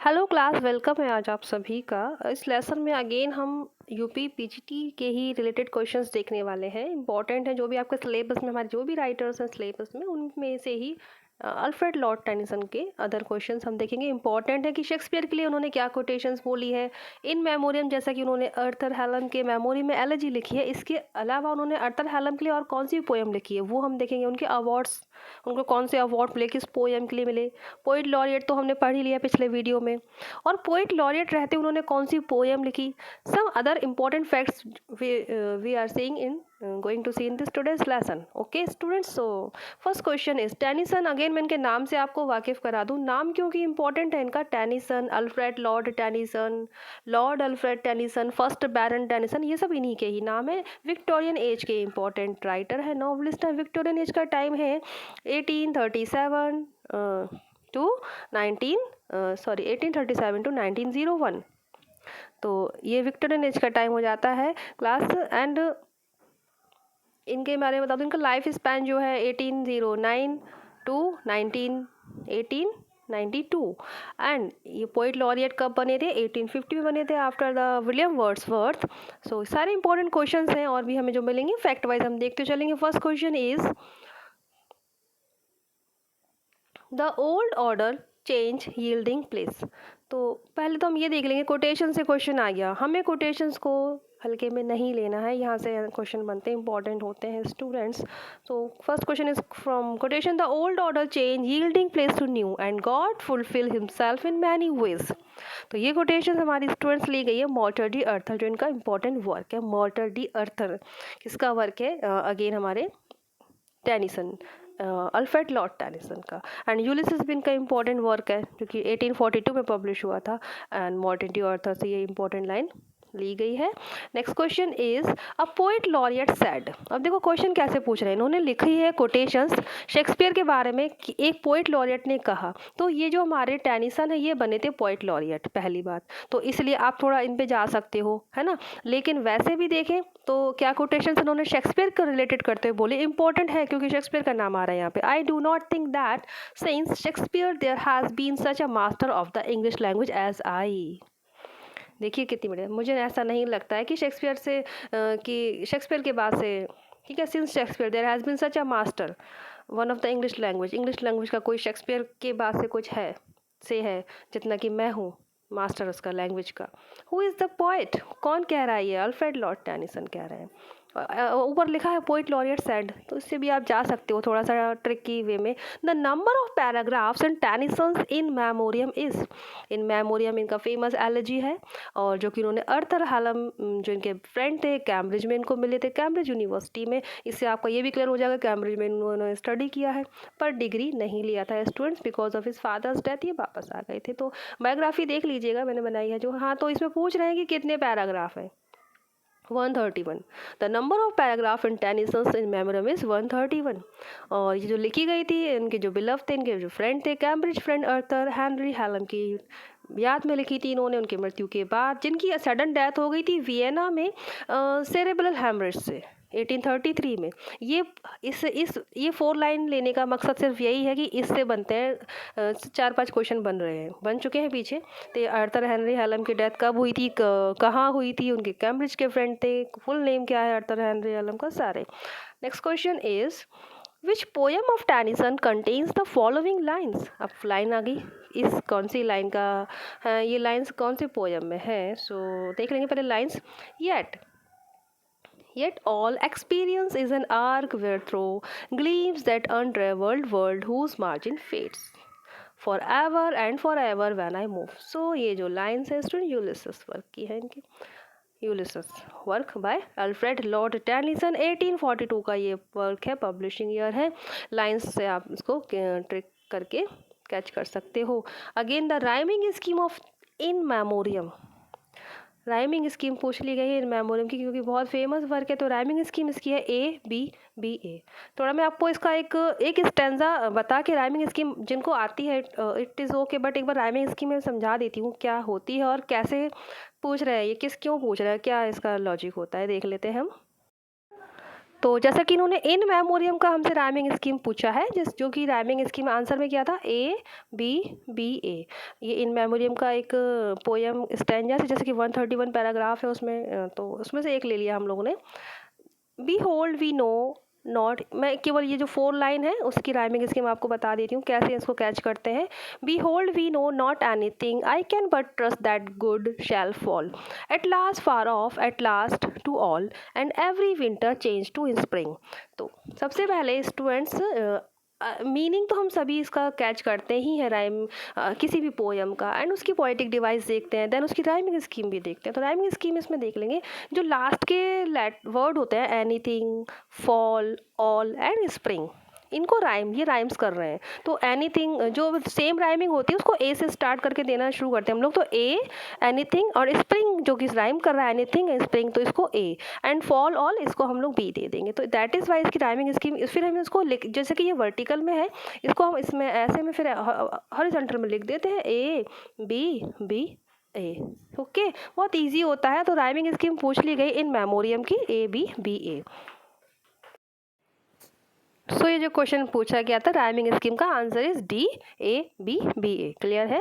Hello class, welcome है आज आप सभी का। इस लेसन में अगेन हम यूपी पीजीटी के ही रिलेटेड क्वेश्चंस देखने वाले हैं। इंपॉर्टेंट है जो भी आपके सिलेबस में, हमारे जो भी राइटर्स हैं सिलेबस में, उनमें से ही अल्फ्रेड लॉर्ड टेनिसन के अदर क्वेश्चंस हम देखेंगे। इंपॉर्टेंट है कि शेक्सपियर के लिए उन्होंने क्या कोटेशंस बोली है इन मेमोरियम, जैसा कि उन्होंने अर्थर हैलम के मेमोरी में एलेजी लिखी है। इसके अलावा उन्होंने अर्थर हैलम के लिए और कौन सी पोएम लिखी है वो हम देखेंगे। उनके अवार्ड्स, उनको कौन से अवार्ड मिले, किस पोएम के लिए मिले। पोइट लॉरिएट तो हमने पढ़ ही लिया पिछले वीडियो में। और पोइट लॉरिएट रहते उन्होंने कौन सी पोएम लिखी। Some other important facts we are seeing in going to see in this today's lesson. Okay students, so first question is Tennyson. Again मैं इनके नाम से आपको वाकिफ करा दूं। नाम क्योंकि इंपॉर्टेंट है इनका। Tennyson, Alfred Lord Tennyson, Lord Alfred Tennyson, first Baron Tennyson, ये सब इन्हीं के ही नाम है। विक्टोरियन एज के इंपॉर्टेंट राइटर है, नॉवलिस्ट है। विक्टोरियन एज का टाइम है 1837 टू 1837 टू 1901। तो ये विक्टोरियन एज का टाइम हो जाता है क्लास। एंड इनके बारे में बता दूँ, इनका लाइफ स्पैन जो है 1809 टू 1892। एंड ये पोइट लॉरिएट कब बने थे? 1850 में बने थे, आफ्टर द विलियम वर्ड्सवर्थ। सो सारे इंपॉर्टेंट क्वेश्चंस हैं और भी हमें जो मिलेंगे फैक्ट वाइज हम देखते चलेंगे। First question is the old order change yielding place. तो पहले तो हम ये देख लेंगे, कोटेशन से क्वेश्चन आ गया, हमें कोटेशंस को हल्के में नहीं लेना है। यहाँ से क्वेश्चन बनते हैं, इंपॉर्टेंट होते हैं स्टूडेंट्स। तो first question is from quotation, the old order change yielding place to new and God fulfil himself in many ways. तो ये कोटेशन हमारी स्टूडेंट्स ली गई है मॉर्टर डी अर्थर, जो इनका इंपॉर्टेंट वर्क है। मॉर्टर डी अर्थर किसका वर्क है? अगेन हमारे टेनिसन, अल्फ्रेड लॉर्ड टेनिसन का। एंड यूलिसिस भी इनका इंपॉर्टेंट वर्क है जो कि 1842 में पब्लिश हुआ था। एंड मॉर्टन डी अर्थर से ये इंपॉर्टेंट लाइन ली गई है। Next question is a poet laureate said. अब देखो क्वेश्चन कैसे पूछ रहे हैं, इन्होंने लिखी है कोटेशंस शेक्सपियर के बारे में कि एक पोइट लॉरिएट ने कहा। तो ये जो हमारे टेनिसन है ये बने थे पोइट लॉरिएट, पहली बात तो इसलिए आप थोड़ा इन पे जा सकते हो, है ना। लेकिन वैसे भी देखें तो क्या कोटेशंस इन्होंने शेक्सपियर को रिलेटेड करते हुए बोले, इंपॉर्टेंट है क्योंकि शेक्सपियर का नाम आ रहा है यहाँ पे। I do not think that since Shakespeare there has been such a master of the English language as I. देखिए कितनी बढ़िया। मुझे ऐसा नहीं लगता है कि शेक्सपियर से कि शेक्सपियर के बाद से, ठीक है, since Shakespeare there has been such a master one of the English language का कोई शेक्सपियर के बाद से कुछ है जितना कि मैं हूँ मास्टर उसका लैंग्वेज का। Who is the poet? कौन कह रहा है ये? अल्फ्रेड लॉर्ड टेनिसन कह रहे हैं। ऊपर लिखा है पोइट लॉरिएट सेड, तो इससे भी आप जा सकते हो थोड़ा सा ट्रिकी वे में। The number of paragraphs in Tennyson's in memoriam is. In memoriam इनका फेमस एलजी है, और जो कि उन्होंने अर्थर हैलम, जो इनके फ्रेंड थे, कैम्ब्रिज में इनको मिले थे, कैम्ब्रिज यूनिवर्सिटी में। इससे आपका ये भी क्लियर हो जाएगा कैम्ब्रिज में उन्होंने स्टडी किया है, पर डिग्री नहीं लिया था students because of his father's death ये वापस आ गए थे। तो बायोग्राफी देख लीजिएगा, मैंने बनाई है जो। हाँ, तो इसमें पूछ रहे हैं कि कितने पैराग्राफ हैं। 131। The number of paragraph in Tennyson's in memoriam is 131। और ये जो लिखी गई थी इनके जो बिलव थे, इनके जो फ्रेंड थे, कैम्ब्रिज फ्रेंड अर्थर हेनरी हैलम की याद में लिखी थी इन्होंने, उनकी मृत्यु के बाद, जिनकी सडन डेथ हो गई थी वियना में सेरेब्रल हैमरेज से 1833 में। ये ये 4 लाइन लेने का मकसद सिर्फ यही है कि इससे बनते हैं 4-5 क्वेश्चन बन चुके हैं पीछे। तो अर्थर हेनरी हैलम की डेथ कब हुई थी, कहाँ हुई थी, उनके कैम्ब्रिज के फ्रेंड थे, फुल नेम क्या है अर्थर हेनरी हैलम का, सारे। Next question is which poem of Tennyson contains the following lines. अब लाइन आ गई, इस कौन सी लाइन का है, ये लाइन्स कौन से पोएम में है। सो देख लेंगे पहले lines. Yet all experience is an arc where through gleams that unraveled world whose margin fades forever and forever when I move। So ये जो लाइन्स है स्टूडेंट यूलिसिस वर्क की है इनकी, Ulysses work by Alfred Lord Tennyson. 1842 का ये work है, publishing year है। लाइन्स से आप इसको ट्रिक करके कैच कर सकते हो। Again the rhyming scheme of in memoriam. Rhyming scheme पूछ ली गई है इन मेमोरियम की क्योंकि बहुत फेमस वर्क है। तो राइमिंग स्कीम इसकी है A B B A। थोड़ा मैं आपको इसका एक स्टेंजा बता के, राइमिंग स्कीम जिनको आती है इट इज़ ओके, बट एक बार राइमिंग स्कीम में समझा देती हूँ क्या होती है और कैसे पूछ रहे हैं ये, क्यों पूछ रहे हैं, क्या इसका लॉजिक होता है, देख लेते हैं हम। तो जैसा कि इन्होंने इन मेमोरियम का हमसे राइमिंग स्कीम पूछा है, जो कि राइमिंग स्कीम आंसर में क्या था, ए बी बी ए। ये इन मेमोरियम का एक पोयम स्टैंजा से, जैसे कि 131 पैराग्राफ है उसमें, तो उसमें से एक ले लिया हम लोगों ने। Behold we know not, मैं केवल ये जो 4 लाइन है उसकी राइमिंग स्कीम आपको बता देती हूँ कैसे इसको कैच करते हैं। Behold we know not anything, I can but trust that good shall fall, at last far off, at last to all, and every winter change to spring. तो सबसे पहले स्टूडेंट्स, मीनिंग तो हम सभी इसका catch करते ही हैं, rhyme किसी भी पोयम का, एंड उसकी पोएटिक डिवाइस देखते हैं, देन उसकी राइमिंग स्कीम भी देखते हैं। तो राइमिंग स्कीम इसमें देख लेंगे, जो लास्ट के वर्ड होते हैं anything, fall, all and spring, इनको ये राइम्स कर रहे हैं। तो एनीथिंग जो सेम राइमिंग होती है उसको ए से स्टार्ट करके देना शुरू करते हैं हम लोग। तो ए, एनीथिंग, और स्प्रिंग जो कि राइम कर रहा है एनीथिंग एंड स्प्रिंग, तो इसको ए, एंड फॉल, ऑल, इसको हम लोग बी दे देंगे। तो दैट इज़ वाई इसकी राइमिंग स्कीम। फिर हम इसको जैसे कि ये वर्टिकल में है, इसको हम इसमें ऐसे में फिर हॉरिजॉन्टल में लिख देते हैं, A B B A. Okay, बहुत ईजी होता है। तो राइमिंग स्कीम पूछ ली गई इन मेमोरियम की, ए बी बी ए। सो ये जो क्वेश्चन पूछा गया था राइमिंग स्कीम का answer is D, A B B A. Clear है।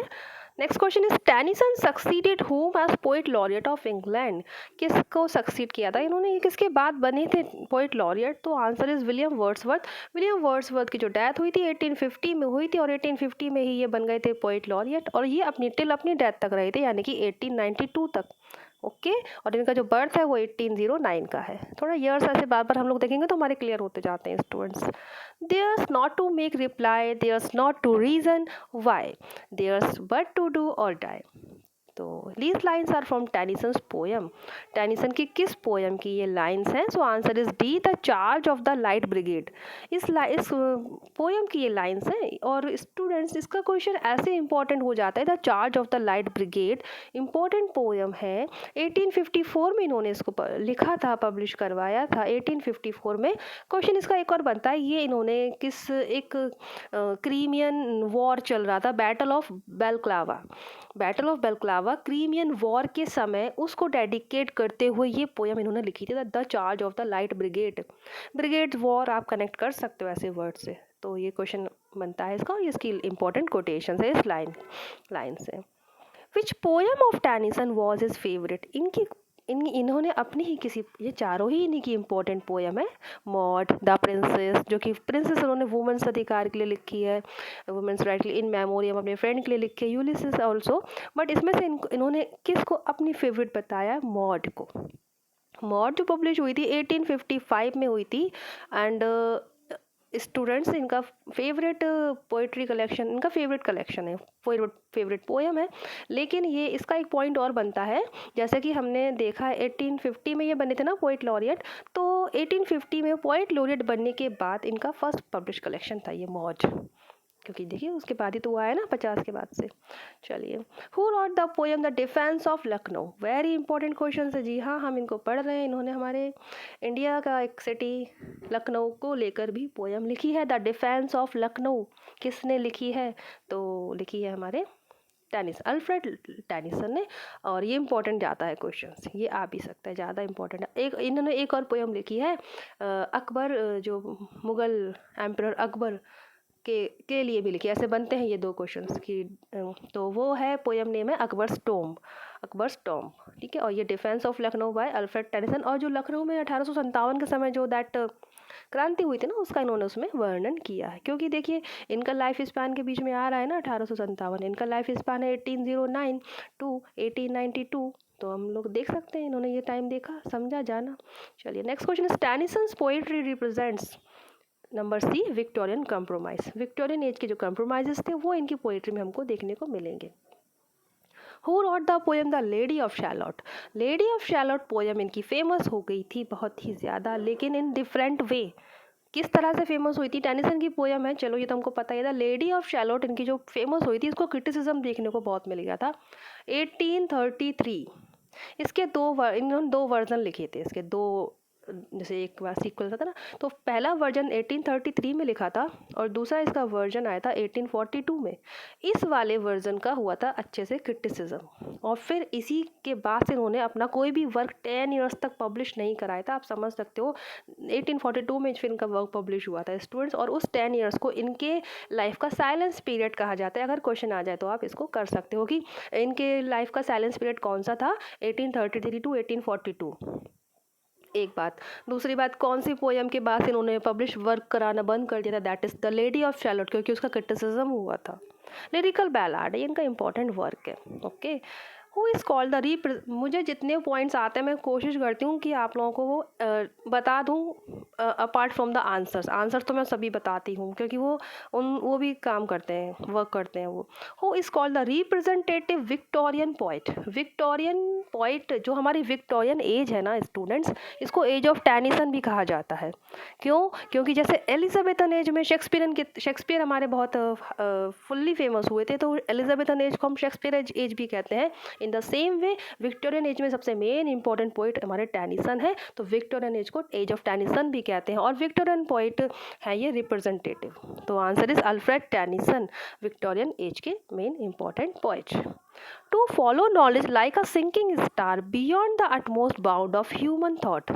Next question is Tennyson succeeded whom as poet laureate of England. किसको सक्सीड किया था इन्होंने, ये किसके बाद बने थे पोइट लॉरियट? तो answer is William Wordsworth. William Wordsworth की जो डेथ हुई थी 1850 में हुई थी, और 1850 में ही ये बन गए थे पोइट लॉरियट, और ये अपनी डेथ तक रहे थे, यानी कि 1892 तक। ओके, और इनका जो बर्थ है वो 1809 का है। थोड़ा ईयर्स ऐसे बार बार हम लोग देखेंगे तो हमारे क्लियर होते जाते हैं students. There's not to make reply, there's not to reason why, there's but to do और डाई। तो these lines are from Tennyson's poem. Tennyson की किस पोयम की ये लाइन्स हैं? So answer is D, the charge of the light brigade. इस poem की ये लाइन्स हैं। और स्टूडेंट्स, इसका क्वेश्चन ऐसे इंपॉर्टेंट हो जाता है, the charge of the light brigade important poem है। 1854 में इन्होंने इसको लिखा था, पब्लिश करवाया था 1854 में। क्वेश्चन इसका एक और बनता है, ये इन्होंने किस एक क्रीमियन वॉर चल रहा था, battle of Balaclava, battle of Balaclava Crimean war के समय उसको डेडिकेट करते हुए ये पोयम इन्होंने लिखी थी, the charge of the light brigade. Brigade war आप कनेक्ट कर सकते हो ऐसे वर्ड से। तो ये क्वेश्चन बनता है इसका, और इसकी इंपॉर्टेंट कोटेशन है इस लाइन से। Which poem of Tennyson was his favourite? इन्होंने अपनी ही किसी, ये चारों ही इन्हीं की इंपॉर्टेंट पोयम है। मॉड, द प्रिंसेस, जो कि प्रिंसेस उन्होंने वुमेन्स अधिकार के लिए लिखी है, वुमेन्स राइट के लिए, इन मेमोरियम अपने फ्रेंड के लिए लिखी है, यूलिसिस ऑल्सो। बट इसमें से इन्होंने किसको अपनी फेवरेट बताया? मॉड को। मॉड जो पब्लिश हुई थी 1855 में हुई थी, एंड स्टूडेंट्स इनका फेवरेट पोइट्री कलेक्शन, इनका फेवरेट कलेक्शन है, फेवरेट पोयम है। लेकिन ये इसका एक पॉइंट और बनता है, जैसे कि हमने देखा 1850 में ये बने थे ना पोइट लॉरियट, तो 1850 में पोइट लॉरियट बनने के बाद इनका फर्स्ट पब्लिश कलेक्शन था ये मौज, क्योंकि देखिए उसके बाद ही तो हुआ है ना 50 के बाद से। चलिए, who wrote the poem the defence of Lucknow? Very important question है जी हाँ, हम इनको पढ़ रहे हैं। इन्होंने हमारे इंडिया का एक सिटी लखनऊ को लेकर भी पोयम लिखी है। द डिफेंस ऑफ लखनऊ किसने लिखी है? तो लिखी है हमारे अल्फ्रेड टेनिसन ने। और ये इंपॉर्टेंट जाता है क्वेश्चन, ये आ भी सकता है, ज़्यादा इंपॉर्टेंट है। इन्होंने एक और पोयम लिखी है अकबर, जो मुग़ल एम्परर अकबर के लिए भी लिखी। ऐसे बनते हैं ये दो क्वेश्चंस की। तो वो है, पोयम नेम है अकबर्स टॉम्ब, ठीक है। और ये defence of Lucknow by Alfred Tennyson. और जो लखनऊ में 1857 के समय जो दैट क्रांति हुई थी ना, उसका इन्होंने उसमें वर्णन किया है। क्योंकि देखिए इनका लाइफ स्पैन के बीच में आ रहा है ना 1857, इनका लाइफ स्पैन है 1809 टू 1892। तो हम लोग देख सकते हैं इन्होंने ये टाइम देखा, समझा, जाना। चलिए, next question is Tennyson's poetry represents, number C, Victorian compromise. Victorian age के जो कंप्रोमाइजेस थे वो इनकी पोइट्री में हमको देखने को मिलेंगे। Who wrote the poem the lady of Shalott? Lady of Shalott poem इनकी फेमस हो गई थी बहुत ही ज़्यादा, लेकिन इन डिफरेंट वे। किस तरह से फेमस हुई थी? टेनिसन की पोएम है, चलो ये तो हमको पता ही था। लेडी ऑफ शैलॉट इनकी जो फेमस हुई थी, इसको क्रिटिसिज्म देखने को बहुत मिल गया था 1833। इसके इन्होंने दो वर्जन लिखे थे, इसके दो जैसे एक बार सीक्वल था ना, तो पहला वर्जन 1833 में लिखा था और दूसरा इसका वर्जन आया था 1842 में। इस वाले वर्जन का हुआ था अच्छे से क्रिटिसिज्म, और फिर इसी के बाद से इन्होंने अपना कोई भी वर्क 10 ईयर्स तक पब्लिश नहीं कराया था। आप समझ सकते हो 1842 में फिर इनका वर्क पब्लिश हुआ था स्टूडेंट्स, और उस 10 ईयर्स को इनके लाइफ का साइलेंस पीरियड कहा जाता है। अगर क्वेश्चन आ जाए तो आप इसको कर सकते हो कि इनके लाइफ का साइलेंस पीरियड कौन सा था, 1833 टू 1842। एक बात। दूसरी बात, कौन सी पोयम के बाद से इन्होंने पब्लिश वर्क कराना बंद कर दिया था, that is the lady of shallot, क्योंकि उसका क्रिटिसिज्म हुआ था। लिरिकल बैलाड है, इनका इंपॉर्टेंट वर्क है। Okay, who is called the मुझे जितने पॉइंट्स आते हैं मैं कोशिश करती हूँ कि आप लोगों को वो बता दूँ apart from the answers. Answers तो मैं सभी बताती हूँ क्योंकि वो भी काम करते हैं, वर्क करते हैं वो। Who is called the representative Victorian poet. Victorian poet जो हमारी विक्टोरियन एज है ना स्टूडेंट्स, इसको एज ऑफ टेनिसन भी कहा जाता है। क्यों? क्योंकि जैसे एलिजाबेथन एज में शेक्सपियर हमारे बहुत फुल्ली फेमस हुए थे, तो एलिजाबेथन एज को हम शेक्सपियर एज भी कहते हैं। In the same way Victorian age में सबसे मेन इंपॉर्टेंट पोइट हमारे टेनिसन है, तो विक्टोरियन एज को एज ऑफ टेनिसन भी कहते हैं, और विक्टोरियन पोइट है ये रिप्रेजेंटेटिव। तो answer is Alfred Tennyson, Victorian age के main important poet. To follow knowledge like a sinking star beyond the utmost bound of human thought.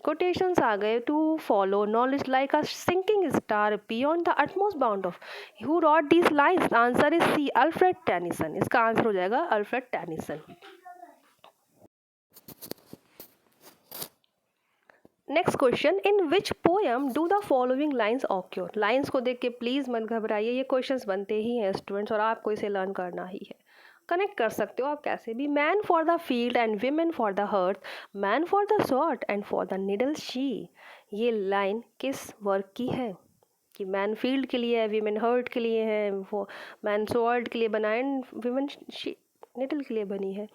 Quotations आ गए। To follow knowledge like a sinking star beyond the utmost bound of, who wrote these lines, answer is C, Alfred Tennyson. इसका आंसर हो जाएगा Alfred Tennyson. Next question, in which poem do the following lines occur. Lines को देख के please मत घबराइए, ये क्वेश्चंस बनते ही हैं स्टूडेंट्स और आपको इसे लर्न करना ही है। कनेक्ट कर सकते हो आप कैसे भी। Man for the field and women for the hearth, man for the sword and for the needle she. ये लाइन किस वर्क की है कि मैन फील्ड के लिए है, विमेन हर्ट के लिए है, वो मैन स्वॉर्ड के लिए बना है, विमेन निडल के लिए बनी है।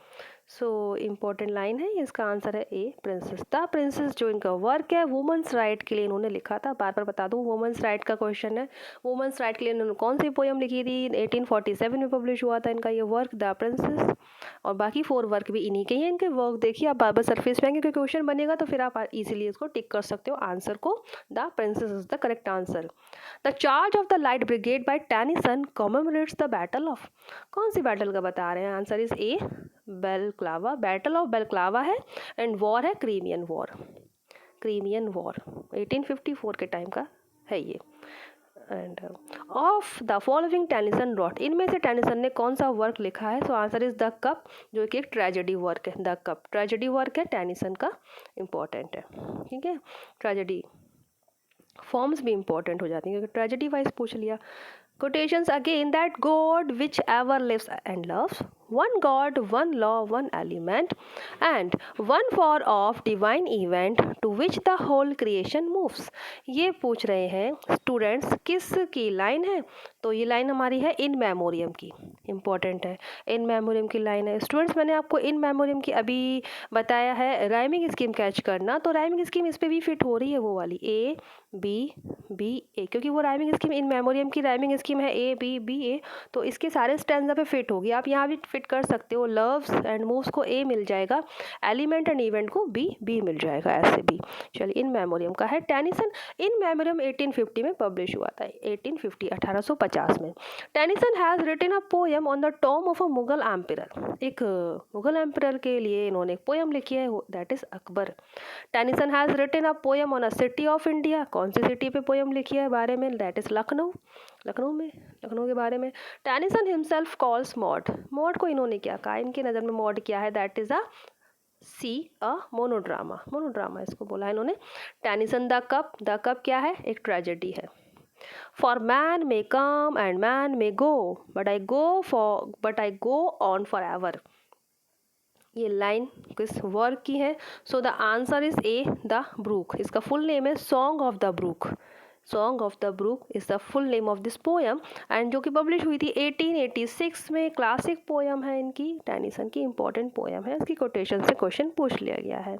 सो इम्पोर्टेंट लाइन है, इसका आंसर है ए, प्रिंसेस। द प्रिंसेस जो इनका वर्क है वुमेंस राइट के लिए इन्होंने लिखा था। बार बार बता दूं, वुमेंस राइट का क्वेश्चन है। वुमेंस राइट के लिए इन्होंने कौन सी पोएम लिखी थी, 1847 में पब्लिश हुआ था इनका ये वर्क, द प्रिंसेस। और बाकी 4 वर्क भी इन्हीं के ही हैं। इनके वर्क देखिए आप बार बार सरफेस पे आएंगे, क्योंकि क्वेश्चन बनेगा तो फिर आप इजीली इसको टिक कर सकते हो आंसर को। The princess is the correct answer. The charge of the light brigade by Tennyson commemorates the battle of, कौन सी बैटल का बता रहे हैं, answer is A, Balaclava. Battle of Balaclava है, एंड वॉर है क्रीमियन वॉर। क्रीमियन वॉर 1854 के time का है ये। And of the following Tennyson wrote, इनमें से टेनिसन ने कौन सा वर्क लिखा है, so answer is the cup, जो कि एक ट्रेजेडी वर्क है। द कप ट्रेजेडी वर्क है, टेनिसन का इंपॉर्टेंट है। ठीक है, ट्रेजेडी फॉर्म्स भी इंपॉर्टेंट हो जाती हैं क्योंकि ट्रेजेडी वाइज पूछ लिया। Quotations again, that God which ever lives and loves, one God, one law, one element, and one for of divine event to which the whole creation moves। ये पूछ रहे हैं स्टूडेंट्स किस की लाइन है, तो ये लाइन हमारी है इन मेमोरियम की, इंपॉर्टेंट है। इन मेमोरियम की लाइन है स्टूडेंट्स, मैंने आपको इन मेमोरियम की अभी बताया है राइमिंग स्कीम कैच करना, तो राइमिंग स्कीम इस पर भी फिट हो रही है, वो वाली ए बी बी ए, क्योंकि वो राइमिंग स्कीम इन मेमोरियम की राइमिंग स्कीम है ए बी बी ए, तो इसके सारे स्टैंजा पे फिट होगी। आप यहाँ भी फिट कर सकते हो, लव्स एंड मूव्स को ए मिल जाएगा, एलिमेंट एंड इवेंट को बी बी मिल जाएगा, ऐसे भी। चलिए, इन मेमोरियम का है टेनिसन। इन मेमोरियम 1850 में पब्लिश हुआ था, 1850 1850 में। Tennyson has written a poem on the tomb of a Mughal emperor, एक मुगल एम्परर के लिए इन्होंने एक पोएम लिखी है, that is Akbar. Tennyson has written a poem on a city of India, कौन सी सिटी पे पोएम लिखी है बारे में, दैट इज लखनऊ। लखनऊ के बारे में। Tennyson himself calls mod, mod को इन्होंने क्या कहा, इनकी नज़र में मॉड क्या है, that is a monodrama, monodrama इसको बोला इन्होंने। टेनिसन द कप क्या है, एक ट्रेजेडी है। For man may come and man may go, but I go on for ever. ये लाइन किस वर्क की है, so the answer is A, the brook. इसका फुल नेम है song of the brook. Song of the brook is the full name of this poem, and जो कि publish हुई थी 1886 में। क्लासिक पोएम है इनकी, टेनिसन की इंपॉर्टेंट पोएम है, इसकी कोटेशन से क्वेश्चन पूछ लिया गया है।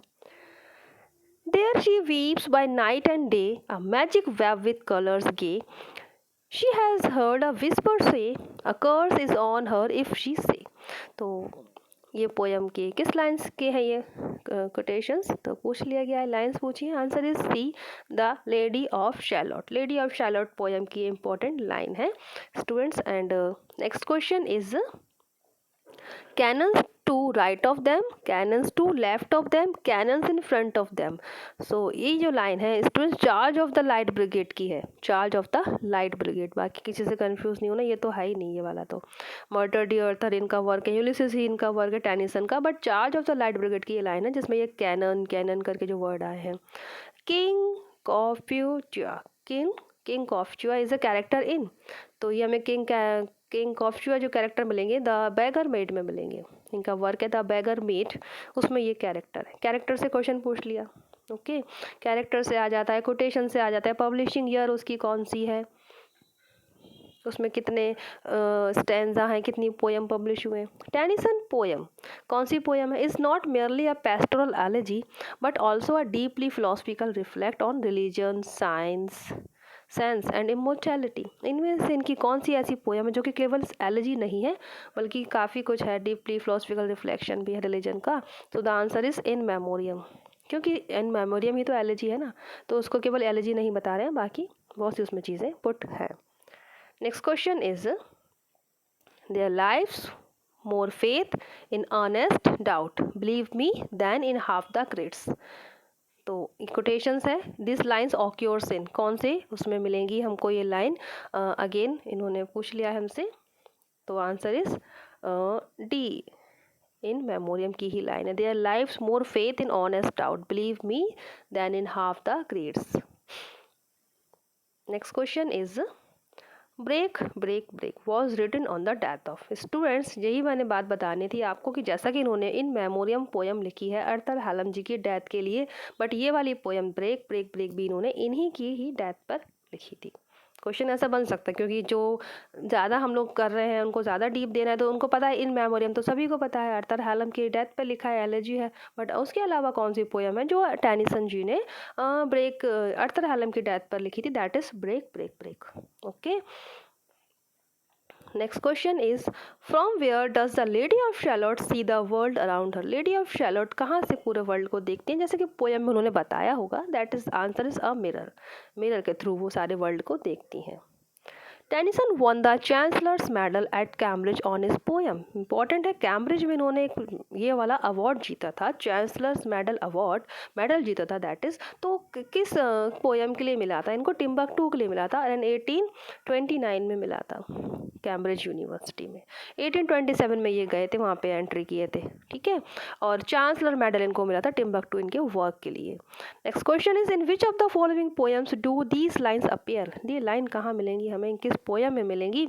There she weaves by night and day, a magic web with colors gay. She has heard a whisper say, a curse is on her if she say। तो ये poem के किस लाइन्स के हैं ये कोटेशंस, तो पूछ लिया गया है, लाइन्स पूछिए। Answer is C, the lady of Shalott. Lady of Shalott poem की इंपॉर्टेंट लाइन है students. And next question is cannons to right of them, cannons to left of them, cannons in front of them। so ये जो line है students charge of the light brigade की है, charge of the light brigade. बाकी किसी से confuse नहीं होना, ये तो है ही नहीं, ये वाला तो मर्टर डी अर्थर इनका वर्क है, यूलिसिस ही इनका वर्क है, टेनिसन का। But charge of the light brigade की ये लाइन है जिसमें ये कैनन कैनन करके जो वर्ड आए हैं। King Cophetua, King Cophetua is a character in, तो ये हमें किंग कॉफ्यूचुआ जो कैरेक्टर मिलेंगे द बैगर मेड में मिलेंगे। इनका वर्क है द बैगर मेड, उसमें ये कैरेक्टर है। कैरेक्टर से क्वेश्चन पूछ लिया, ओके। कैरेक्टर से आ जाता है, कोटेशन से आ जाता है, पब्लिशिंग ईयर उसकी कौन सी है, उसमें कितने स्टैंजा हैं, कितनी पोयम पब्लिश हुए। टेनिसन पोयम कौन सी पोयम है, is not merely a pastoral elegy but also a deeply philosophical reflect on religion, science, sense and immortality. इनमें से इनकी कौन सी ऐसी पोयम है जो कि केवल एलेजी नहीं है बल्कि काफ़ी कुछ है, डीपली फिलोसफिकल रिफ्लेक्शन भी है रिलीजन का। तो the answer is in memoriam, क्योंकि इन मेमोरियम ही तो एलेजी है ना, तो उसको केवल एलेजी नहीं बता रहे हैं, बाकी बहुत सी उसमें चीज़ें पुट है। Next question is there life's more faith in honest doubt, believe me, than in half the critics। तो कोटेशंस है, दिस लाइन्स ऑक्योर्स इन, कौन से उसमें मिलेंगी हमको ये लाइन, अगेन इन्होंने पूछ लिया है हमसे, तो answer is D, in memoriam की ही लाइन है। There lives more faith in honest doubt, believe me, than in half the creeds. Next question is break break break was written on the death of. Students यही मैंने बात बतानी थी आपको कि जैसा कि इन्होंने इन मेमोरियम पोयम लिखी है अर्थर हैलम जी की डेथ के लिए, बट ये वाली पोयम ब्रेक ब्रेक ब्रेक भी इन्होंने इन्हीं की ही डेथ पर लिखी थी। क्वेश्चन ऐसा बन सकता है क्योंकि जो ज़्यादा हम लोग कर रहे हैं उनको ज़्यादा डीप देना है, तो उनको पता है इन मेमोरियम, तो सभी को पता है अर्थर हैलम की डेथ पर लिखा है, एलेजी है। बट उसके अलावा कौन सी पोयम है जो टेनिसन जी ने ब्रेक अर्थर हैलम की डेथ पर लिखी थी, that is break break break. Okay, next question is from where does the lady of Shalott see the world around her. Lady of Shalott कहाँ से पूरे वर्ल्ड को देखती हैं, जैसे कि पोयम में उन्होंने बताया होगा, that is answer is a mirror, mirror के थ्रू वो सारे वर्ल्ड को देखती हैं। Tennyson won the chancellor's medal at Cambridge on his poem. Important है, कैम्ब्रिज में इन्होंने एक ये वाला अवार्ड जीता था, चांसलर्स मेडल अवार्ड, मेडल जीता था दैट इज़। तो किस पोयम के लिए मिला था इनको, टिम्बकटू के लिए मिला था, एंड 1829 में मिला था कैम्ब्रिज यूनिवर्सिटी में। 1827 में ये गए थे, वहाँ पे एंट्री किए थे, ठीक है। और चांसलर मेडल इनको मिला था टिम्बकटू इनके वर्क के लिए। Next question is in which of the following poems do these lines appear. ये लाइन कहाँ मिलेंगी हमें, किस पोएम में मिलेंगी।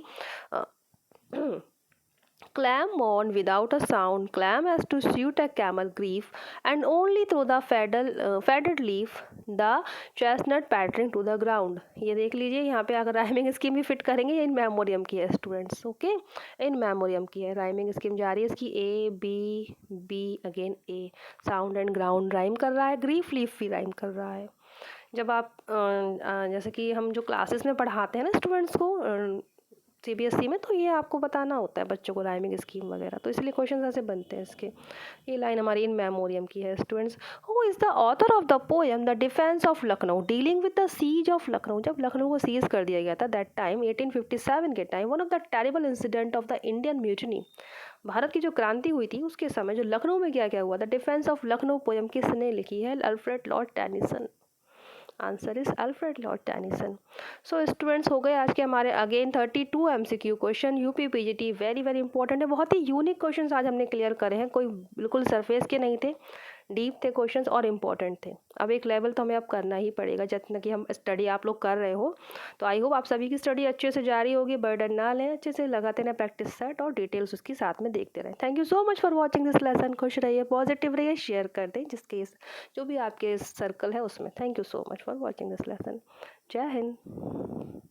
Climb on without a sound, climb as to suit a camel grief, and only through the feathered leaf the chestnut pattering to the ground। ये देख लीजिए यहाँ पे अगर राइमिंग स्कीम भी फिट करेंगे, ये इन मेमोरियम की है स्टूडेंट्स, ओके, इन मेमोरियम की है। राइमिंग स्कीम जा रही है इसकी, A B B again A, sound and ground rhyme कर रहा है, ग्रीफ लीफ भी राइम कर रहा है। जब आप जैसे कि हम जो क्लासेस में पढ़ाते हैं ना स्टूडेंट्स को सीबीएसई में, तो ये आपको बताना होता है बच्चों को राइमिंग स्कीम वगैरह, तो इसलिए क्वेश्चन ऐसे बनते हैं इसके। ये लाइन हमारी इन मेमोरियम की है students. Who is the author of the poem the defence of Lucknow dealing with the siege of Lucknow. जब लखनऊ को सीज कर दिया गया था दैट टाइम 1857 के time, one of the terrible incident of the Indian mutiny, Bharat की जो क्रांति हुई थी उसके समय जो लखनऊ में क्या क्या हुआ, the defence of Lucknow poem किसने लिखी है, Alfred Lord Tennyson. Answer is Alfred Lord Tennyson. So students हो गए आज के हमारे again 32 MCQ question, UP PGT very very important है, बहुत ही यूनिक क्वेश्चंस आज हमने क्लियर करे हैं, कोई बिल्कुल सरफेस के नहीं थे, डीप थे क्वेश्चंस और इम्पॉर्टेंट थे। अब एक लेवल तो हमें अब करना ही पड़ेगा, जितना कि हम स्टडी आप लोग कर रहे हो, तो आई होप आप सभी की स्टडी अच्छे से जारी होगी, बर्डन ना लें, अच्छे से लगाते रहें प्रैक्टिस सेट और डिटेल्स उसकी साथ में देखते रहें। Thank you so much for watching this lesson. खुश रहिए, पॉजिटिव रहिए, शेयर कर दें जिसके जो भी आपके सर्कल है उसमें। Thank you so much for watching this lesson. जय हिंद।